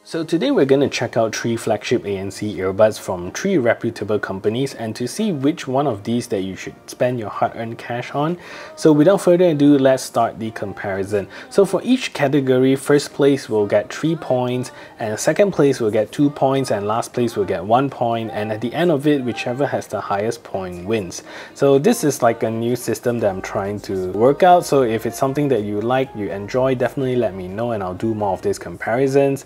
So today we're going to check out 3 flagship ANC earbuds from 3 reputable companies and to see which one of these that you should spend your hard-earned cash on. So without further ado, let's start the comparison. So for each category, first place will get 3 points, and second place will get 2 points, and last place will get 1 point, and at the end of it, whichever has the highest point wins. So this is like a new system that I'm trying to work out, so if it's something that you like, you enjoy, definitely let me know and I'll do more of these comparisons.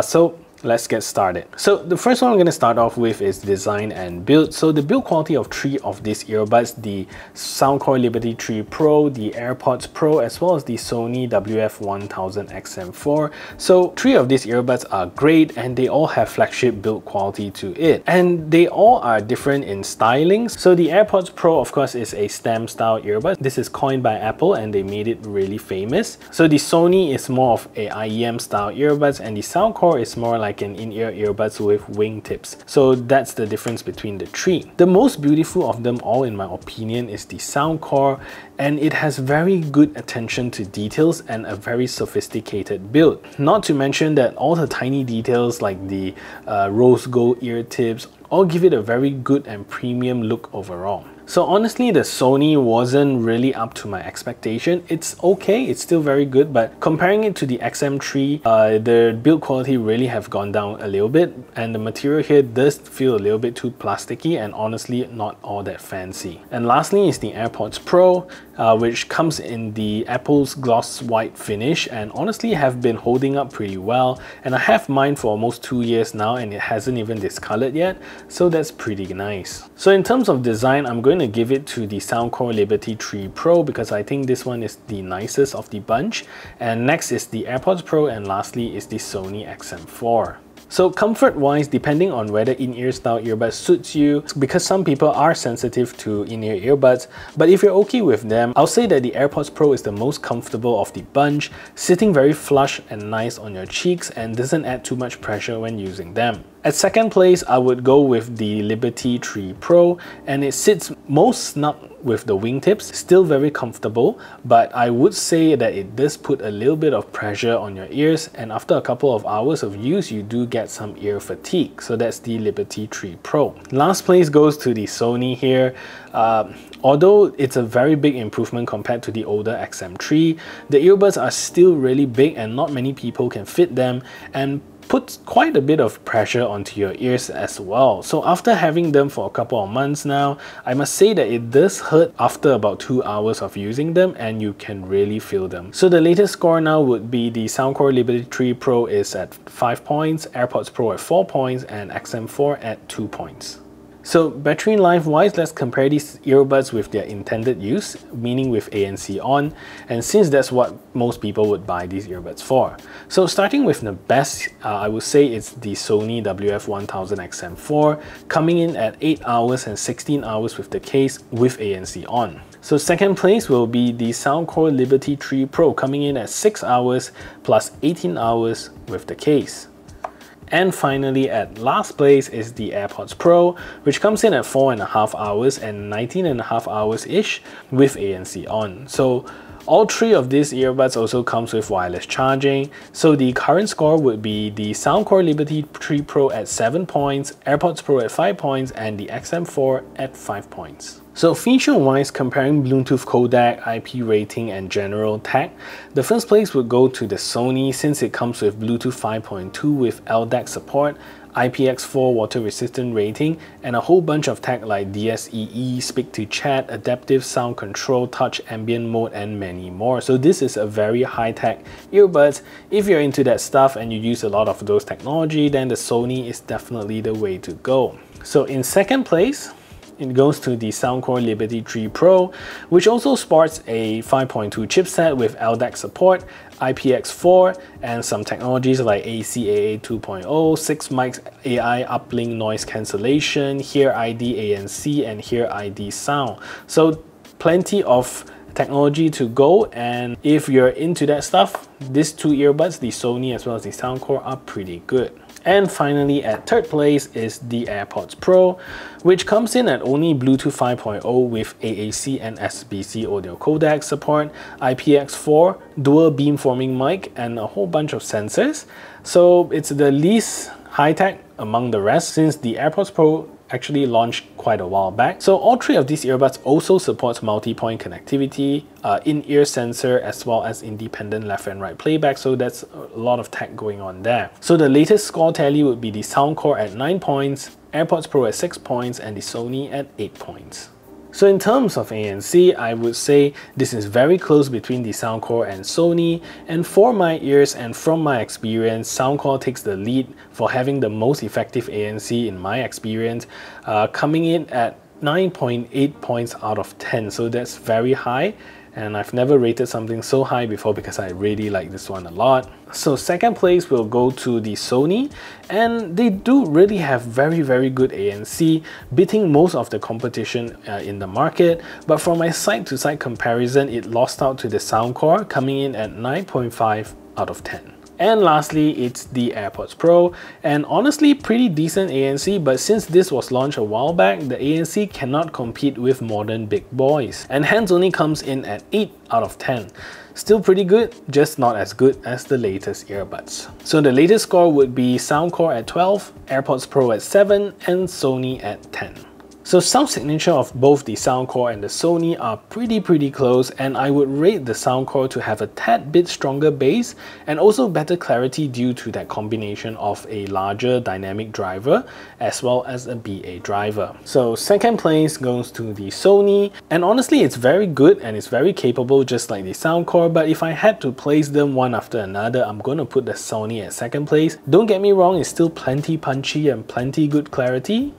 So let's get started. So the first one I'm going to start off with is design and build. So the build quality of 3 of these earbuds, the Soundcore Liberty 3 Pro, the Airpods Pro, as well as the Sony WF1000XM4. So 3 of these earbuds are great and they all have flagship build quality to it. And they all are different in stylings. So the Airpods Pro, of course, is a stem style earbud. This is coined by Apple and they made it really famous. So the Sony is more of a IEM style earbuds and the Soundcore is more like an in-ear earbuds with wingtips. So that's the difference between the 3. The most beautiful of them all, in my opinion, is the Soundcore, and it has very good attention to details and a very sophisticated build. Not to mention that all the tiny details like the rose gold ear tips all give it a very good and premium look overall. So honestly, the Sony wasn't really up to my expectation. It's okay, it's still very good, but comparing it to the XM3, the build quality really have gone down a little bit, and the material here does feel a little bit too plasticky and honestly not all that fancy. And lastly is the Airpods Pro, which comes in the Apple's gloss white finish and honestly have been holding up pretty well, and I have mine for almost 2 years now and it hasn't even discolored yet, so that's pretty nice. So in terms of design, I'm going to give it to the Soundcore Liberty 3 Pro because I think this one is the nicest of the bunch, and next is the Airpods Pro, and lastly is the Sony XM4. So comfort wise, depending on whether in-ear style earbuds suits you, because some people are sensitive to in-ear earbuds, but if you're okay with them, I'll say that the Airpods Pro is the most comfortable of the bunch, sitting very flush and nice on your cheeks and doesn't add too much pressure when using them. At second place, I would go with the Liberty 3 Pro, and it sits most snug with the wingtips, still very comfortable, but I would say that it does put a little bit of pressure on your ears, and after a couple of hours of use, you do get some ear fatigue. So that's the Liberty 3 Pro. Last place goes to the Sony here. Although it's a very big improvement compared to the older XM3, the earbuds are still really big and not many people can fit them, and puts quite a bit of pressure onto your ears as well. So after having them for a couple of months now, I must say that it does hurt after about 2 hours of using them and you can really feel them. So the latest score now would be the Soundcore Liberty 3 Pro is at 5 points, AirPods Pro at 4 points, and XM4 at 2 points. So battery life wise, let's compare these earbuds with their intended use, meaning with ANC on, and since that's what most people would buy these earbuds for. So starting with the best, I would say it's the Sony WF1000XM4, coming in at 8 hours and 16 hours with the case with ANC on. So second place will be the Soundcore Liberty 3 Pro, coming in at 6 hours plus 18 hours with the case. And finally, at last place is the Airpods Pro, which comes in at 4.5 hours and 19.5 hours-ish with ANC on. So all 3 of these earbuds also comes with wireless charging. So the current score would be the Soundcore Liberty 3 Pro at 7 points, AirPods Pro at 5 points, and the XM4 at 5 points. So feature-wise, comparing Bluetooth codec, IP rating, and general tech, the first place would go to the Sony since it comes with Bluetooth 5.2 with LDAC support, IPX4 water-resistant rating, and a whole bunch of tech like DSEE, speak to chat, adaptive sound control, touch ambient mode, and many more. So this is a very high-tech earbuds. If you're into that stuff and you use a lot of those technology, then the Sony is definitely the way to go. So in second place, it goes to the Soundcore Liberty 3 Pro, which also sports a 5.2 chipset with LDAC support, IPX4, and some technologies like ACAA 2.0, 6 mics AI uplink noise cancellation, Hear ID ANC, and Hear ID sound. So plenty of technology to go, and if you're into that stuff, these two earbuds, the Sony as well as the Soundcore, are pretty good. And finally, at third place is the AirPods Pro, which comes in at only Bluetooth 5.0 with AAC and SBC audio codec support, IPX4, dual beamforming mic, and a whole bunch of sensors. So it's the least high-tech among the rest, since the AirPods Pro actually launched quite a while back. So all three of these earbuds also supports multi-point connectivity, in-ear sensor, as well as independent left and right playback, so that's a lot of tech going on there. So the latest score tally would be the Soundcore at 9 points, AirPods Pro at 6 points, and the Sony at 8 points. So in terms of ANC, I would say this is very close between the Soundcore and Sony, and for my ears and from my experience, Soundcore takes the lead for having the most effective ANC in my experience, coming in at 9.8 points out of 10, so that's very high. And I've never rated something so high before because I really like this one a lot. So second place will go to the Sony, and they do really have very good ANC, beating most of the competition in the market. But from my side-to-side comparison, it lost out to the Soundcore, coming in at 9.5 out of 10. And lastly, it's the AirPods Pro, and honestly pretty decent ANC, but since this was launched a while back, the ANC cannot compete with modern big boys, and hence only comes in at 8 out of 10. Still pretty good, just not as good as the latest earbuds. So the latest score would be Soundcore at 12, AirPods Pro at 7, and Sony at 10. So sound signature of both the Soundcore and the Sony are pretty close, and I would rate the Soundcore to have a tad bit stronger bass and also better clarity due to that combination of a larger dynamic driver as well as a BA driver. So second place goes to the Sony, and honestly it's very good and it's very capable just like the Soundcore, but if I had to place them one after another, I'm going to put the Sony at second place. Don't get me wrong, it's still plenty punchy and plenty good clarity.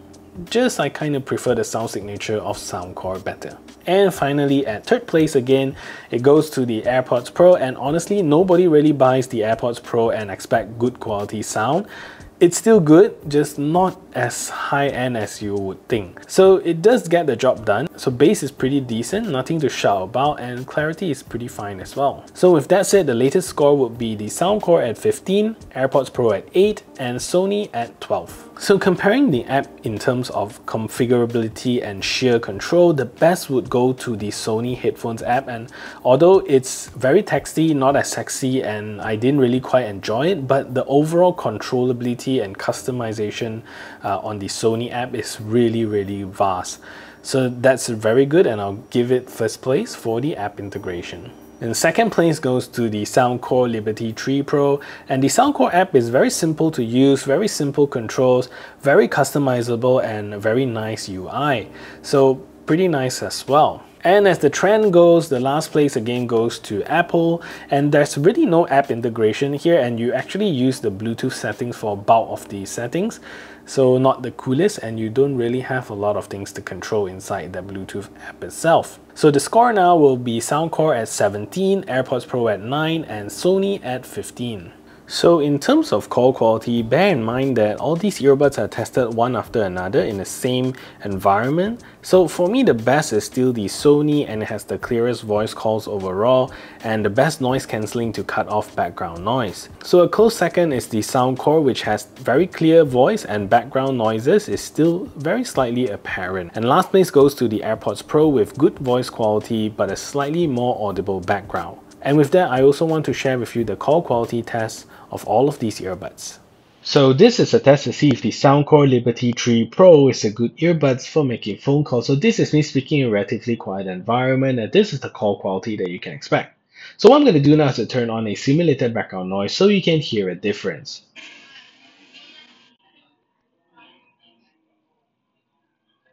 Just I kind of prefer the sound signature of Soundcore better. And finally, at third place again, it goes to the AirPods Pro, and honestly nobody really buys the AirPods Pro and expect good quality sound. It's still good, just not as high-end as you would think. So it does get the job done. So bass is pretty decent, nothing to shout about, and clarity is pretty fine as well. So with that said, the latest score would be the Soundcore at 15, AirPods Pro at 8, and Sony at 12. So comparing the app in terms of configurability and sheer control, the best would go to the Sony headphones app, and although it's very texty, not as sexy, and I didn't really quite enjoy it, but the overall controllability and customization on the Sony app is really vast. So that's very good, and I'll give it first place for the app integration. And second place goes to the Soundcore Liberty 3 Pro, and the Soundcore app is very simple to use, very simple controls, very customizable, and very nice UI. So pretty nice as well. And as the trend goes, the last place again goes to Apple, and there's really no app integration here, and you actually use the Bluetooth settings for bulk of the settings. So not the coolest, and you don't really have a lot of things to control inside the Bluetooth app itself. So the score now will be Soundcore at 17, AirPods Pro at 9, and Sony at 15. So in terms of call quality, bear in mind that all these earbuds are tested one after another in the same environment. So for me, the best is still the Sony, and it has the clearest voice calls overall and the best noise cancelling to cut off background noise. So a close second is the Soundcore, which has very clear voice and background noises is still very slightly apparent. And last place goes to the AirPods Pro with good voice quality but a slightly more audible background. And with that, I also want to share with you the call quality test of all of these earbuds. So this is a test to see if the Soundcore Liberty 3 Pro is a good earbuds for making phone calls. So this is me speaking in a relatively quiet environment, and this is the call quality that you can expect. So what I'm going to do now is to turn on a simulated background noise so you can hear a difference.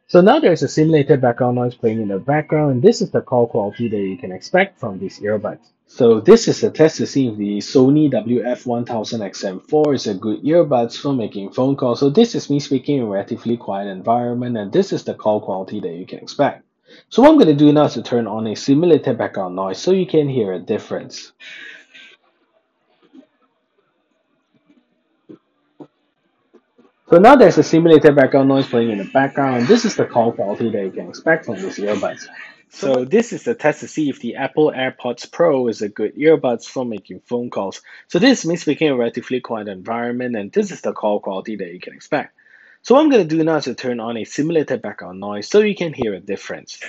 So now there's a simulated background noise playing in the background, and this is the call quality that you can expect from these earbuds. So this is a test to see if the Sony WF1000XM4 is a good earbuds for making phone calls. So this is me speaking in a relatively quiet environment, and this is the call quality that you can expect. So what I'm going to do now is to turn on a simulated background noise so you can hear a difference. So now there's a simulated background noise playing in the background. This is the call quality that you can expect from these earbuds. So this is the test to see if the Apple AirPods Pro is a good earbuds for making phone calls. So this is me speaking in a relatively quiet environment, and this is the call quality that you can expect. So what I'm going to do now is to turn on a simulated background noise so you can hear a difference.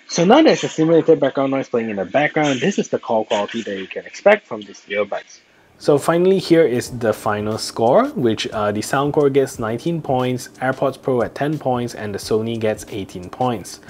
So now there's a simulated background noise playing in the background. This is the call quality that you can expect from these earbuds. So finally, here is the final score, which the Soundcore gets 19 points, AirPods Pro at 10 points, and the Sony gets 18 points.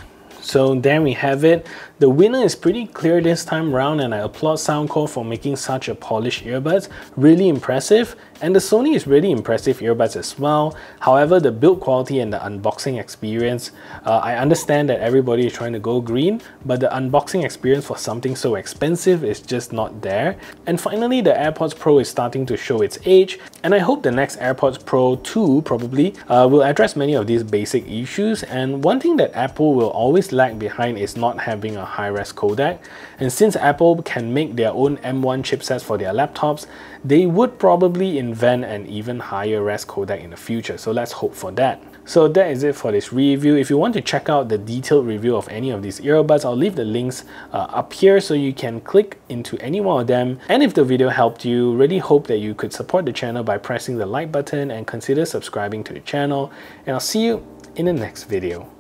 So there we have it. The winner is pretty clear this time around, and I applaud Soundcore for making such a polished earbuds. Really impressive. And the Sony is really impressive earbuds as well. However, the build quality and the unboxing experience, I understand that everybody is trying to go green, but the unboxing experience for something so expensive is just not there. And finally, the AirPods Pro is starting to show its age, and I hope the next AirPods Pro 2 probably will address many of these basic issues. And one thing that Apple will always lag behind is not having a high-res codec. And since Apple can make their own M1 chipsets for their laptops, they would probably invent an even higher res codec in the future. So let's hope for that. So that is it for this review. If you want to check out the detailed review of any of these earbuds, I'll leave the links up here so you can click into any one of them. And if the video helped you, really hope that you could support the channel by pressing the like button and consider subscribing to the channel. And I'll see you in the next video.